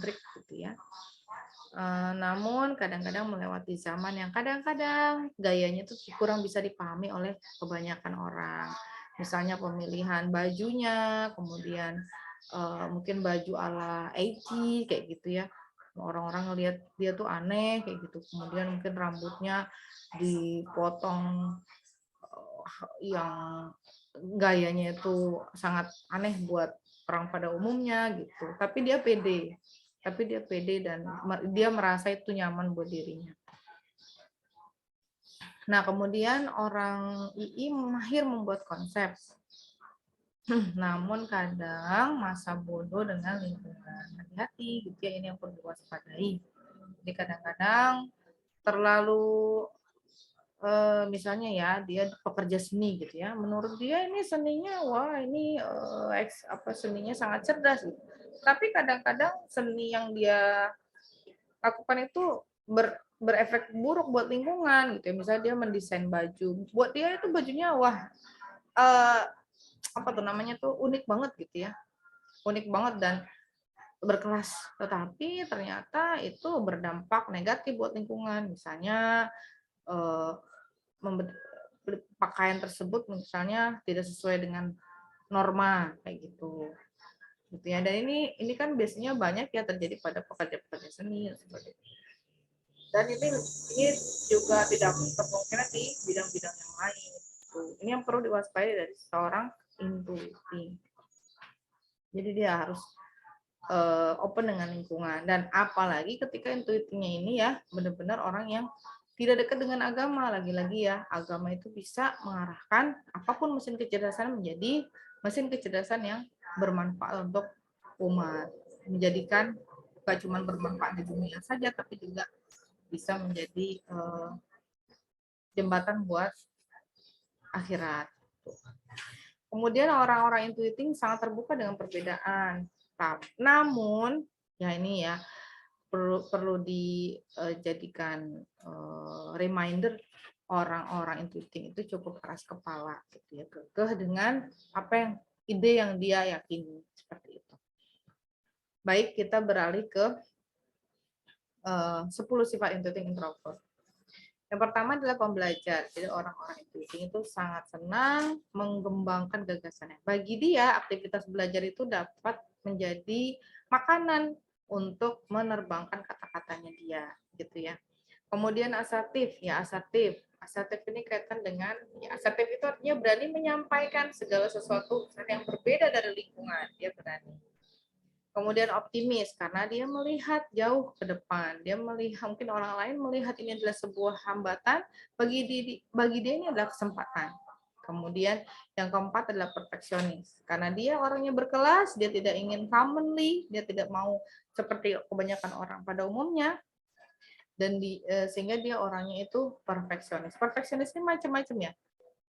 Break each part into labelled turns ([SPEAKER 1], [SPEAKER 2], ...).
[SPEAKER 1] gitu ya. Namun kadang-kadang melewati zaman yang kadang-kadang gayanya itu kurang bisa dipahami oleh kebanyakan orang. Misalnya pemilihan bajunya, kemudian mungkin baju ala 80 kayak gitu ya. Orang-orang ngelihat dia tuh aneh kayak gitu. Kemudian mungkin rambutnya dipotong yang gayanya itu sangat aneh buat orang pada umumnya gitu. Tapi dia pede dan dia merasa itu nyaman buat dirinya. Nah, kemudian orang II mahir membuat konsep. Namun kadang masa bodoh dengan lingkungan. Hati-hati gitu ya, ini yang perlu diwaspadai. Jadi kadang-kadang terlalu misalnya ya dia pekerja seni gitu ya, menurut dia ini seninya wah ini seninya sangat cerdas gitu. Tapi kadang-kadang seni yang dia lakukan itu berefek buruk buat lingkungan gitu ya. Misalnya dia mendesain baju, buat dia itu bajunya wah eh, apa tuh namanya tuh unik banget gitu ya, unik banget dan berkelas. Tetapi ternyata itu berdampak negatif buat lingkungan. Misalnya eh, pakaian tersebut misalnya tidak sesuai dengan norma kayak gitu ya. Dan ini kan biasanya banyak ya terjadi pada pekerja-pekerja seni seperti itu. Dan ini juga tidak termungkin di bidang-bidang yang lain. Ini yang perlu diwaspadai dari seorang intuitif. Jadi dia harus open dengan lingkungan, dan apalagi ketika intuitifnya ini ya benar-benar orang yang tidak dekat dengan agama. Lagi-lagi ya, agama itu bisa mengarahkan apapun mesin kecerdasan menjadi mesin kecerdasan yang bermanfaat untuk umat, menjadikan bukan cuma bermanfaat di dunia saja tapi juga bisa menjadi jembatan buat akhirat. Kemudian orang-orang intuitif sangat terbuka dengan perbedaan. Namun ya ini ya perlu dijadikan reminder, orang-orang intuitif itu cukup keras kepala gitu ya, kekeh dengan apa yang ide yang dia yakini seperti itu. Baik, kita beralih ke 10 sifat intuitif introvert. Yang pertama adalah pembelajar. Jadi orang-orang intuitif itu sangat senang mengembangkan gagasannya. Bagi dia, aktivitas belajar itu dapat menjadi makanan untuk menerbangkan kata-katanya dia, gitu ya. Kemudian asertif, ya asertif. Asertif ini kaitan dengan, ya asertif itu artinya berani menyampaikan segala sesuatu yang berbeda dari lingkungan. Dia berani. Kemudian optimis karena dia melihat jauh ke depan. Dia melihat, mungkin orang lain melihat ini adalah sebuah hambatan, bagi dia ini adalah kesempatan. Kemudian yang keempat adalah perfeksionis. Karena dia orangnya berkelas, dia tidak ingin commonly, dia tidak mau seperti kebanyakan orang pada umumnya, dan sehingga dia orangnya itu perfeksionis. Perfeksionis ini macam-macam ya.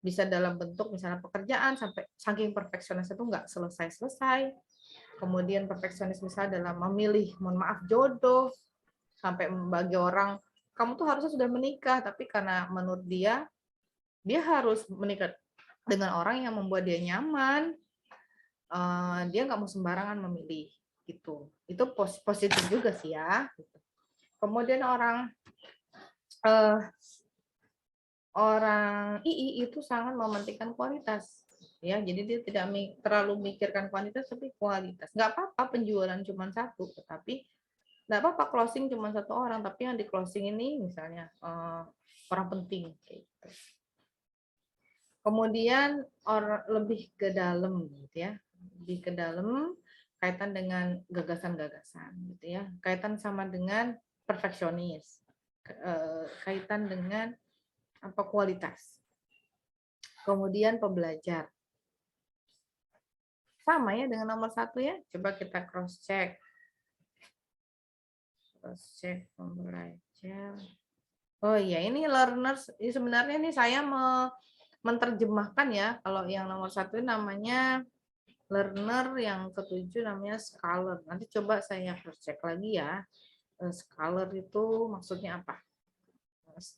[SPEAKER 1] Bisa dalam bentuk misalnya pekerjaan, sampai saking perfeksionis itu nggak selesai-selesai. Kemudian perfeksionis misalnya dalam memilih, mohon maaf, jodoh, sampai bagi orang kamu tuh harusnya sudah menikah, tapi karena menurut dia harus menikah dengan orang yang membuat dia nyaman, dia nggak mau sembarangan memilih gitu. Itu positif juga sih ya. Kemudian orang II itu sangat mementingkan kualitas ya, jadi dia tidak terlalu mikirkan kuantitas tapi kualitas. Nggak apa-apa penjualan cuma satu, tetapi nggak apa-apa closing cuma satu orang, tapi yang di closing ini misalnya orang penting kayak gitu. Kemudian lebih ke dalam gitu ya, lebih ke dalam kaitan dengan gagasan-gagasan gitu ya, kaitan sama dengan perfeksionis, kaitan dengan apa kualitas. Kemudian pembelajar. Sama ya dengan nomor 1 ya. Coba kita cross check. Cross check pembelajar. Oh iya, ini learners. Ini sebenarnya ini saya menerjemahkan ya. Kalau yang nomor 1 namanya learner, yang ketujuh namanya scholar. Nanti coba saya cross check lagi ya. Scholar itu maksudnya apa?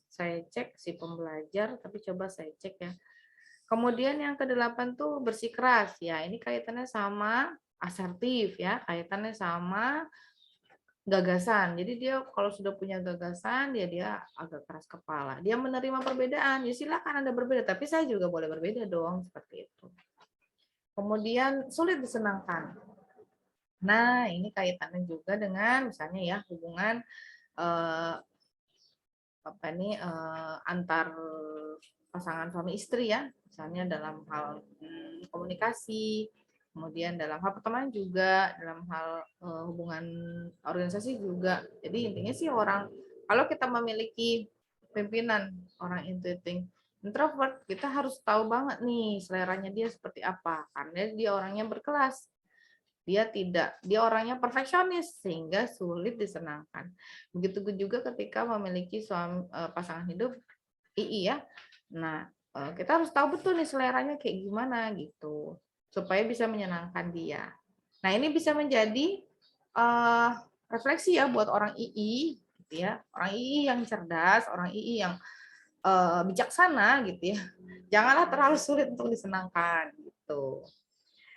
[SPEAKER 1] Saya cek si pembelajar, tapi coba saya cek ya. Kemudian yang ke-8 tuh bersikeras. Ya, ini kaitannya sama asertif ya, kaitannya sama gagasan. Jadi dia kalau sudah punya gagasan, dia agak keras kepala. Dia menerima perbedaan, ya silakan Anda berbeda, tapi saya juga boleh berbeda dong, seperti itu. Kemudian sulit disenangkan. Nah, ini kaitannya juga dengan misalnya ya hubungan antar pasangan suami istri ya, misalnya dalam hal komunikasi, kemudian dalam hal pertemanan juga, dalam hal hubungan organisasi juga. Jadi intinya sih kalau kita memiliki pimpinan orang intuiting introvert, kita harus tahu banget nih seleranya dia seperti apa, karena dia orangnya berkelas. Dia orangnya perfeksionis sehingga sulit disenangkan. Begitu juga ketika memiliki pasangan hidup II ya. Nah, kita harus tahu betul nih seleranya kayak gimana gitu supaya bisa menyenangkan dia. Nah, ini bisa menjadi refleksi ya buat orang II gitu ya. Orang II yang cerdas, orang II yang bijaksana gitu ya. Janganlah terlalu sulit untuk disenangkan gitu.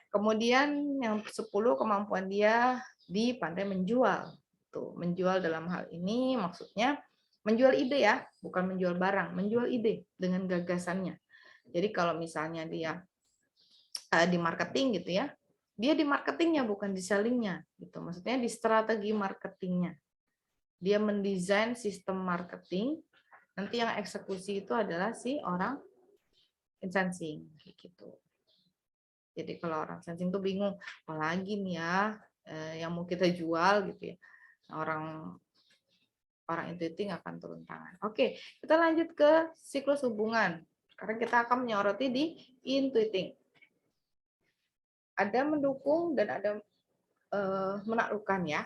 [SPEAKER 1] Kemudian yang 10 kemampuan dia di pandai menjual. Tuh, menjual dalam hal ini maksudnya menjual ide ya, bukan menjual barang, menjual ide dengan gagasannya. Jadi kalau misalnya dia di marketing gitu ya, dia di marketingnya bukan di sellingnya gitu. Maksudnya di strategi marketingnya. Dia mendesain sistem marketing, nanti yang eksekusi itu adalah si orang sensing gitu. Jadi kalau orang sensing tuh bingung, apalagi nih ya yang mau kita jual gitu ya. Orang intuiting akan turun tangan. Oke, kita lanjut ke siklus hubungan. Sekarang kita akan menyoroti di intuiting. Ada mendukung dan ada menaklukkan ya.